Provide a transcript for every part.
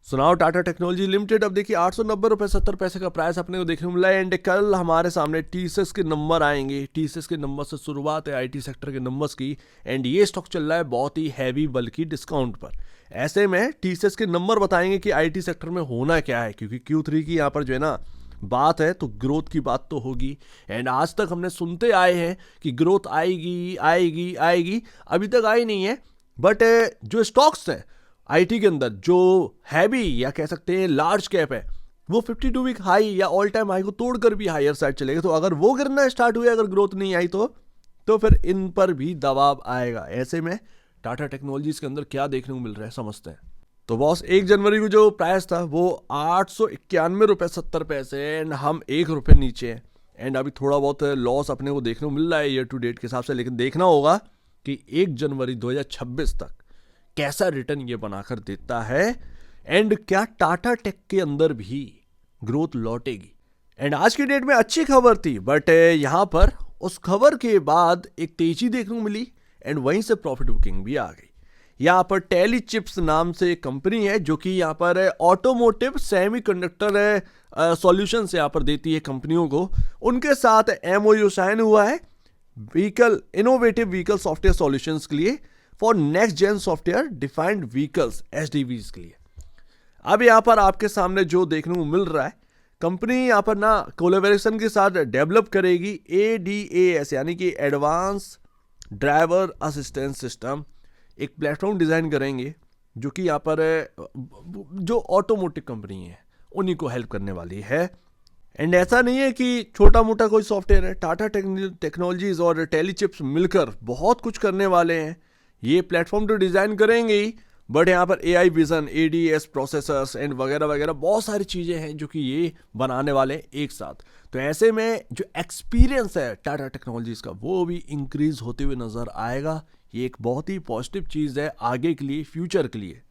सुनाओ Tata technology limited. अब देखिए 890 रुपये 70 पैसे का प्राइस अपने को देखने को मिला है। एंड कल हमारे सामने टीसीएस के नंबर आएंगे। टीसीएस के नंबर से शुरुआत है आईटी सेक्टर के नंबर्स की। एंड ये स्टॉक चल रहा है बहुत ही हैवी बल्कि डिस्काउंट पर। ऐसे में टीसीएस के नंबर बताएंगे कि आईटी सेक्टर में होना क्या है, क्योंकि Q3 की यहाँ पर जो है ना बात है तो ग्रोथ की बात तो होगी। एंड आज तक हमने सुनते आए हैं कि ग्रोथ आएगी आएगी आएगी, अभी तक आई नहीं है। बट जो स्टॉक्स हैं आईटी के अंदर जो हैवी या कह सकते हैं लार्ज कैप है, वो 52 वीक हाई या ऑल टाइम हाई को तोड़कर भी हायर साइड चलेगा। तो अगर वो गिरना स्टार्ट हुए, अगर ग्रोथ नहीं आई तो फिर इन पर भी दबाव आएगा। ऐसे में टाटा टेक्नोलॉजीज के अंदर क्या देखने को मिल रहा है समझते हैं। तो बॉस 1 जनवरी को जो प्राइस था वो 891 रुपये 70 पैसे। एंड हम 1 रुपये नीचे हैं। एंड अभी थोड़ा बहुत लॉस अपने को देखने को मिल रहा है ईयर टू डेट के हिसाब से, लेकिन देखना होगा कि 1 जनवरी 2026 तक कैसा रिटर्न ये बनाकर देता है। एंड क्या टाटा टेक के अंदर भी ग्रोथ लौटेगी। एंड आज की डेट में अच्छी खबर थी, बट यहां पर उस खबर के बाद एक तेजी देखने को मिली एंड वहीं से प्रॉफिट बुकिंग भी आ गई। यहाँ पर टेली चिप्स नाम से एक कंपनी है जो कि यहाँ पर ऑटोमोटिव सेमीकंडक्टर सॉल्यूशंस यहाँ पर देती है कंपनियों को। उनके साथ एमओयू साइन हुआ है vehicle innovative vehicle software solutions के लिए for next gen software defined vehicles SDVs के लिए। अब यहाँ पर आपके सामने जो देखने को मिल रहा है, कंपनी यहाँ पर ना कोलैबोरेशन के साथ डेवलप करेगी ADAS यानी कि एडवांस ड्राइवर असिस्टेंस सिस्टम। एक प्लेटफॉर्म डिजाइन करेंगे जो कि यहाँ पर जो ऑटोमोटिव कंपनी है उन्हीं को हेल्प करने वाली है। एंड ऐसा नहीं है कि छोटा मोटा कोई सॉफ्टवेयर है, टाटा टेक्नोलॉजीज और टेलीचिप्स मिलकर बहुत कुछ करने वाले हैं। ये प्लेटफॉर्म तो डिजाइन करेंगे ही, बट यहाँ पर AI vision, ADS processors and वगैरह वगैरह बहुत सारी चीज़ें हैं जो कि ये बनाने वाले हैं एक साथ। तो ऐसे में जो एक्सपीरियंस है टाटा टेक्नोलॉजीज का वो भी इंक्रीज होते हुए नजर आएगा। ये एक बहुत ही पॉजिटिव चीज़ है आगे के लिए, फ्यूचर के लिए।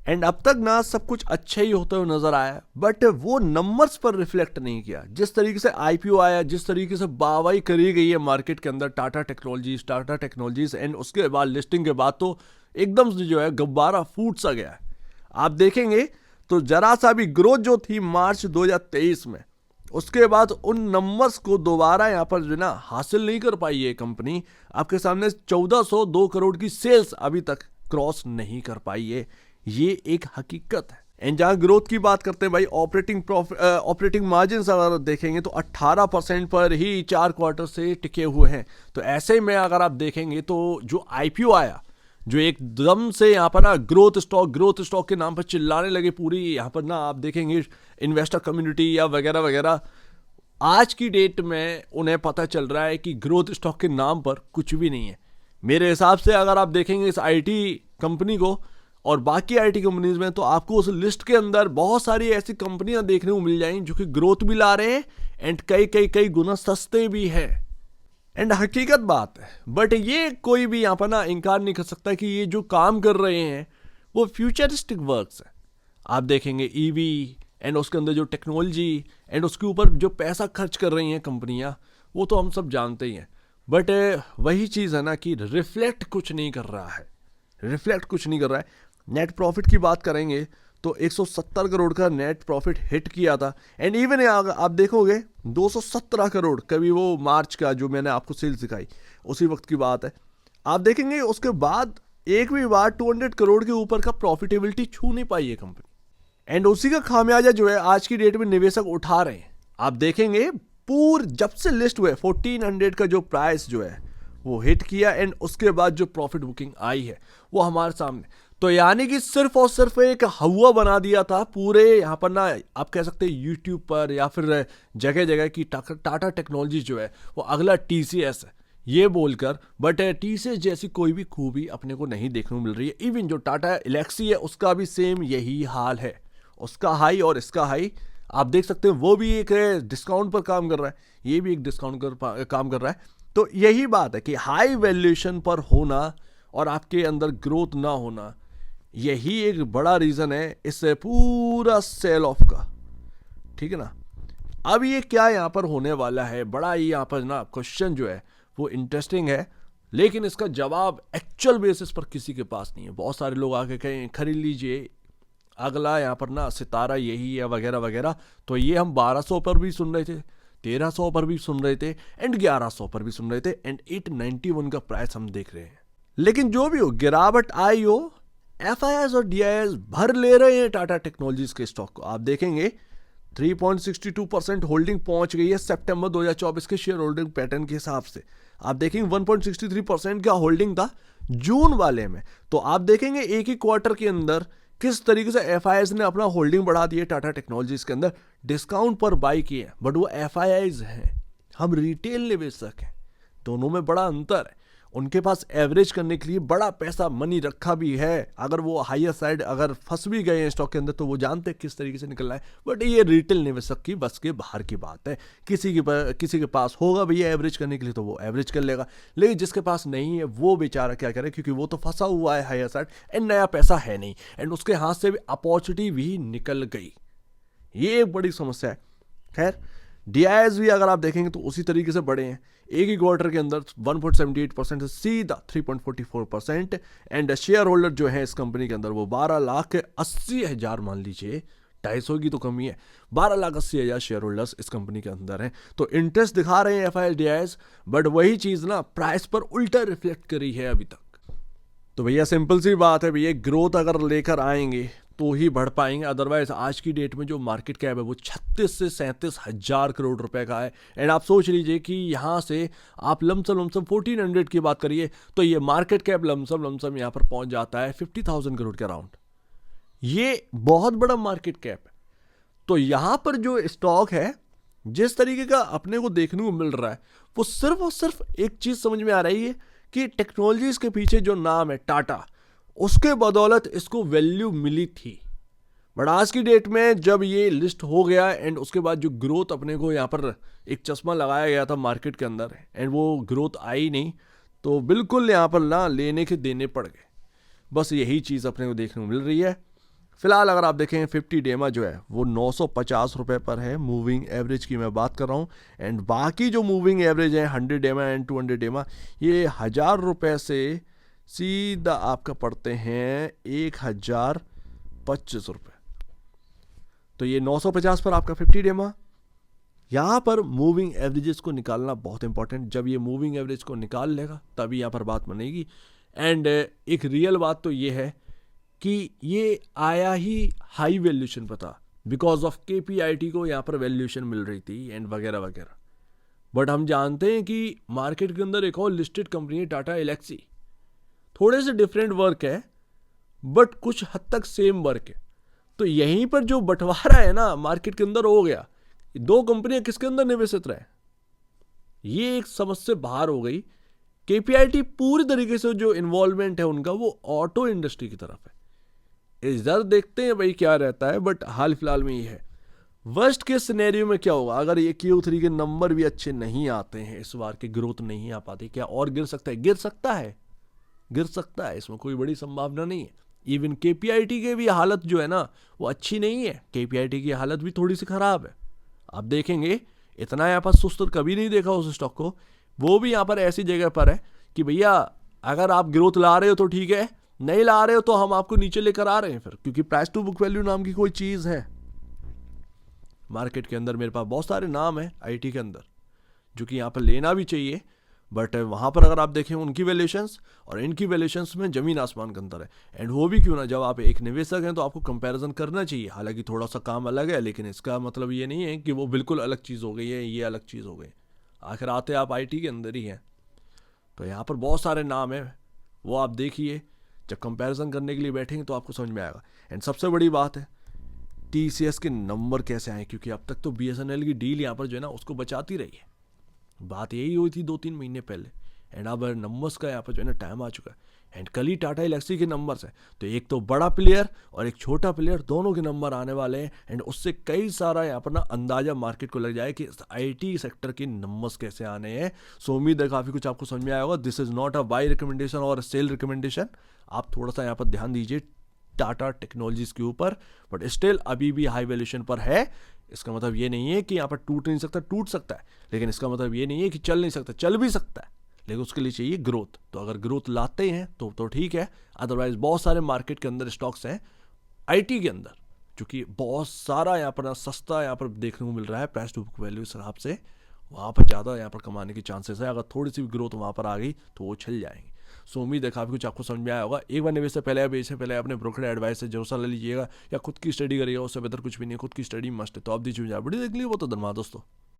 एंड अब तक ना सब कुछ अच्छा ही होते हुए नजर आया, बट वो नंबर्स पर रिफ्लेक्ट नहीं किया। जिस तरीके से IPO आया, जिस तरीके से वाहवाही करी गई है मार्केट के अंदर टाटा टेक्नोलॉजीज एंड उसके बाद लिस्टिंग के बाद तो एकदम से जो है गुब्बारा फूट सा गया है। आप देखेंगे तो जरा सा भी ग्रोथ जो थी मार्च 2023 में, उसके बाद उन नंबर्स को दोबारा यहाँ पर जो ना हासिल नहीं कर पाई है कंपनी। आपके सामने 1402 करोड़ की सेल्स अभी तक क्रॉस नहीं कर पाई है। ये एक हकीकत है। एंड जहां ग्रोथ की बात करते हैं भाई, ऑपरेटिंग मार्जिन अगर देखेंगे तो 18% पर ही 4 क्वार्टर से टिके हुए हैं। तो ऐसे में अगर आप देखेंगे तो जो IPO आया, जो एकदम से यहाँ पर ना ग्रोथ स्टॉक के नाम पर चिल्लाने लगे पूरी यहाँ पर ना आप देखेंगे इन्वेस्टर कम्युनिटी या वगैरह वगैरह, आज की डेट में उन्हें पता चल रहा है कि ग्रोथ स्टॉक के नाम पर कुछ भी नहीं है। मेरे हिसाब से अगर आप देखेंगे इस IT कंपनी को और बाकी IT कंपनीज में, तो आपको उस लिस्ट के अंदर बहुत सारी ऐसी कंपनियां देखने को मिल जाएंगी जो कि ग्रोथ भी ला रहे हैं एंड कई गुना सस्ते भी हैं। एंड हकीकत बात है, बट ये कोई भी यहाँ पर ना इनकार नहीं कर सकता कि ये जो काम कर रहे हैं वो फ्यूचरिस्टिक वर्क्स है। आप देखेंगे EV एंड उसके अंदर जो टेक्नोलॉजी एंड उसके ऊपर जो पैसा खर्च कर रही हैं कंपनियां, वो तो हम सब जानते ही हैं। बट वही चीज़ है ना कि रिफ्लेक्ट कुछ नहीं कर रहा है। नेट प्रॉफिट की बात करेंगे तो 170 करोड़ का नेट प्रॉफिट हिट किया था। एंड इवन आप देखोगे 217 करोड़ कभी वो मार्च का जो मैंने आपको सेल्स दिखाई उसी वक्त की बात है। आप देखेंगे उसके बाद एक भी बार 200 करोड़ के ऊपर का प्रॉफिटेबिलिटी छू नहीं पाई है कंपनी। एंड उसी का खामियाजा जो है आज की डेट में निवेशक उठा रहे हैं। आप देखेंगे जब से लिस्ट हुए 1400 का जो प्राइस जो है वो हिट किया एंड उसके बाद जो प्रॉफिट बुकिंग आई है वो हमारे सामने, तो यानी कि सिर्फ और सिर्फ एक हवा बना दिया था पूरे यहाँ पर ना आप कह सकते हैं यूट्यूब पर या फिर जगह जगह की टाटा टेक्नोलॉजी जो है वो अगला TCS है ये बोलकर। बट TCS जैसी कोई भी खूबी अपने को नहीं देखने को मिल रही है। इवन जो टाटा एलेक्सी है उसका भी सेम यही हाल है। उसका हाई और इसका हाई आप देख सकते हैं, वो भी एक डिस्काउंट पर काम कर रहा है, ये भी एक डिस्काउंट पर काम कर रहा है। तो यही बात है कि हाई वैल्यूएशन पर होना और आपके अंदर ग्रोथ ना होना, यही एक बड़ा रीजन है इस पूरा सेल ऑफ का। ठीक है ना। अब ये क्या यहाँ पर होने वाला है, बड़ा ही यहाँ पर ना क्वेश्चन जो है वो इंटरेस्टिंग है, लेकिन इसका जवाब एक्चुअल बेसिस पर किसी के पास नहीं है। बहुत सारे लोग आके कहें खरीद लीजिए, अगला यहाँ पर ना सितारा यही है वगैरह वगैरह, तो ये हम 1200 पर भी सुन रहे थे, 1300 पर भी सुन रहे थे एंड 1100 पर भी सुन रहे थे एंड 891 का प्राइस हम देख रहे हैं। लेकिन जो भी हो, गिरावट आई हो, FIIs और DIIs भर ले रहे हैं टाटा टेक्नोलॉजीज के स्टॉक को। आप देखेंगे 3.62% होल्डिंग पहुंच गई है सितंबर 2024 के शेयर होल्डिंग पैटर्न के हिसाब से। आप देखेंगे 1.63% का होल्डिंग था जून वाले में। तो आप देखेंगे एक ही क्वार्टर के अंदर किस तरीके से FIIs ने अपना होल्डिंग बढ़ा दिया टाटा टेक्नोलॉजीज के अंदर, डिस्काउंट पर बाई किए, बट वो FIIs हैं, हम रिटेल निवेशक हैं, दोनों में बड़ा अंतर है। उनके पास एवरेज करने के लिए बड़ा पैसा मनी रखा भी है, अगर वो हायर साइड अगर फंस भी गए हैं स्टॉक के अंदर तो वो जानते हैं किस तरीके से निकलना है। बट ये रिटेल निवेशक की बस के बाहर की बात है। किसी के पास होगा भैया एवरेज करने के लिए तो वो एवरेज कर लेगा, लेकिन जिसके पास नहीं है वो बेचारा क्या करे, क्योंकि वो तो फंसा हुआ है हायर साइड एंड नया पैसा है नहीं एंड उसके हाथ से भी अपॉर्चुनिटी भी निकल गई। ये एक बड़ी समस्या है। खैर DIIs भी अगर आप देखेंगे तो उसी तरीके से बढ़े हैं, एक ही क्वार्टर के अंदर 1.78% से सीधा 3.44% एंड शेयर होल्डर जो है इस कंपनी के अंदर वो 12,80,000 मान लीजिए, 250 की तो कमी है, 12,80,000 शेयर होल्डर्स इस कंपनी के अंदर हैं। तो इंटरेस्ट दिखा रहे हैं FIIs DIIs, बट वही चीज ना प्राइस पर उल्टा रिफ्लेक्ट करी है अभी तक। तो भैया सिंपल सी बात है भैया, ग्रोथ अगर लेकर आएंगे तो ही बढ़ पाएंगे, अदरवाइज आज की डेट में जो मार्केट कैप है वो 36 से 37 हजार करोड़ रुपए का है। एंड आप सोच लीजिए कि यहाँ से आप लमसम 1400 की बात करिए तो ये मार्केट कैप लमसम यहाँ पर पहुंच जाता है 50,000 करोड़ के अराउंड। ये बहुत बड़ा मार्केट कैप है। तो यहाँ पर जो स्टॉक है जिस तरीके का अपने को देखने को मिल रहा है वो सिर्फ और सिर्फ एक चीज समझ में आ रही है कि टेक्नोलॉजीज के पीछे जो नाम है टाटा, उसके बदौलत इसको वैल्यू मिली थी। बट आज की डेट में जब ये लिस्ट हो गया एंड उसके बाद जो ग्रोथ अपने को यहाँ पर एक चश्मा लगाया गया था मार्केट के अंदर एंड वो ग्रोथ आई नहीं, तो बिल्कुल यहाँ पर ना लेने के देने पड़ गए। बस यही चीज़ अपने को देखने को मिल रही है। फिलहाल अगर आप देखें 50 डेमा जो है वो 950 रुपये पर है, मूविंग एवरेज की मैं बात कर रहा हूँ। एंड बाकी जो मूविंग एवरेज है 100 डेमा एंड 200 डेमा ये 1000 रुपये से सीधा आपका पड़ते हैं 1025 रुपये। तो ये 950 पर आपका 50 डेमा। यहाँ पर मूविंग एवरेजेस को निकालना बहुत इंपॉर्टेंट, जब ये मूविंग एवरेज को निकाल लेगा तभी यहाँ पर बात बनेगी। एंड एक रियल बात तो ये है कि ये आया ही हाई वैल्यूएशन पर था, बिकॉज ऑफ KPIT को यहाँ पर वैल्यूएशन मिल रही थी एंड वगैरह वगैरह। बट हम जानते हैं कि मार्केट के अंदर एक और लिस्टेड कंपनी है टाटा एलेक्सी, थोड़े से डिफरेंट वर्क है बट कुछ हद तक सेम वर्क है। तो यहीं पर जो बंटवारा है ना मार्केट के अंदर हो गया, दो कंपनियां किसके अंदर निवेशित रहे, ये एक समझ से बाहर हो गई। KPIT पूरी तरीके से जो इन्वॉल्वमेंट है उनका वो ऑटो इंडस्ट्री की तरफ है। इधर देखते हैं भाई क्या रहता है, बट हाल फिलहाल में ये है। वर्स्ट के सिनेरियो में क्या होगा अगर ये Q3 के नंबर भी अच्छे नहीं आते हैं, इस बार की ग्रोथ नहीं आ पाती, क्या और गिर सकता है? गिर सकता है, इसमें कोई बड़ी संभावना नहीं है। इवन KPIT के भी हालत जो है ना वो अच्छी नहीं है, KPIT की हालत भी थोड़ी सी खराब है। आप देखेंगे इतना यहाँ पर सुस्त कभी नहीं देखा उस स्टॉक को। वो भी यहाँ पर ऐसी जगह पर है कि भैया अगर आप ग्रोथ ला रहे हो तो ठीक है, नहीं ला रहे हो तो हम आपको नीचे लेकर आ रहे हैं फिर, क्योंकि प्राइस टू बुक वैल्यू नाम की कोई चीज है मार्केट के अंदर। मेरे पास बहुत सारे नाम है IT के अंदर जो कि यहाँ पर लेना भी चाहिए, बट वहाँ पर अगर आप देखें उनकी वैल्यूएशंस और इनकी वैल्यूएशंस में जमीन आसमान का अंतर है। एंड वो भी क्यों ना, जब आप एक निवेशक हैं तो आपको कंपैरिजन करना चाहिए। हालांकि थोड़ा सा काम अलग है, लेकिन इसका मतलब ये नहीं है कि वो बिल्कुल अलग चीज़ हो गई है, ये अलग चीज़ हो गई। आखिर आते आप IT के अंदर ही हैं। तो यहाँ पर बहुत सारे नाम हैं, वो आप देखिए, जब कंपैरिजन करने के लिए बैठेंगे तो आपको समझ में आएगा। एंड सबसे बड़ी बात है TCS के नंबर कैसे आए, क्योंकि अब तक तो BSNL की डील यहाँ पर जो है ना उसको बचाती रही है। बात यही हुई थी 2-3 महीने पहले, एंड अब नंबर्स का यहाँ पर जो है ना टाइम आ चुका है। एंड कल ही टाटा एलेक्सी के नंबर्स हैं, तो एक तो बड़ा प्लेयर और एक छोटा प्लेयर दोनों के नंबर आने वाले हैं। एंड उससे कई सारा यहाँ पर ना अंदाजा मार्केट को लग जाए कि IT सेक्टर के नंबर्स कैसे आने हैं। सो उम्मीद है काफ़ी कुछ आपको समझ में आया होगा। This is not a bye recommendation और सेल रिकमेंडेशन। आप थोड़ा सा यहाँ पर ध्यान दीजिए टाटा टेक्नोलॉजीज के ऊपर, बट स्टिल अभी भी हाई वैल्यूएशन पर है। इसका मतलब ये नहीं है कि यहाँ पर टूट नहीं सकता, टूट सकता है, लेकिन इसका मतलब ये नहीं है कि चल नहीं सकता, चल भी सकता है, लेकिन उसके लिए चाहिए ग्रोथ। तो अगर ग्रोथ लाते हैं तो ठीक है, अदरवाइज बहुत सारे मार्केट के अंदर स्टॉक्स हैं आईटी के अंदर, क्योंकि बहुत सारा यहाँ पर सस्ता यहाँ पर देखने को मिल रहा है प्राइस टू बुक वैल्यू हिसाब से, वहाँ पर ज़्यादा यहाँ पर कमाने की चांसेस है। अगर थोड़ी सी भी ग्रोथ वहाँ पर आ गई तो वो चल जाएंगे। सो उम्मीद है काफ़ी कुछ आपको समझ में आया होगा। एक बार निवेश से पहले या बेच से पहले अपने ब्रोकर एडवाइस से जरूर सलाह लीजिएगा, या खुद की स्टडी करिएगा, उससे बेहतर कुछ भी नहीं, खुद की स्टडी मस्ट है। तो आप दीजिए वीडियो देख लीजिए, वो तो धन्यवाद दोस्तों।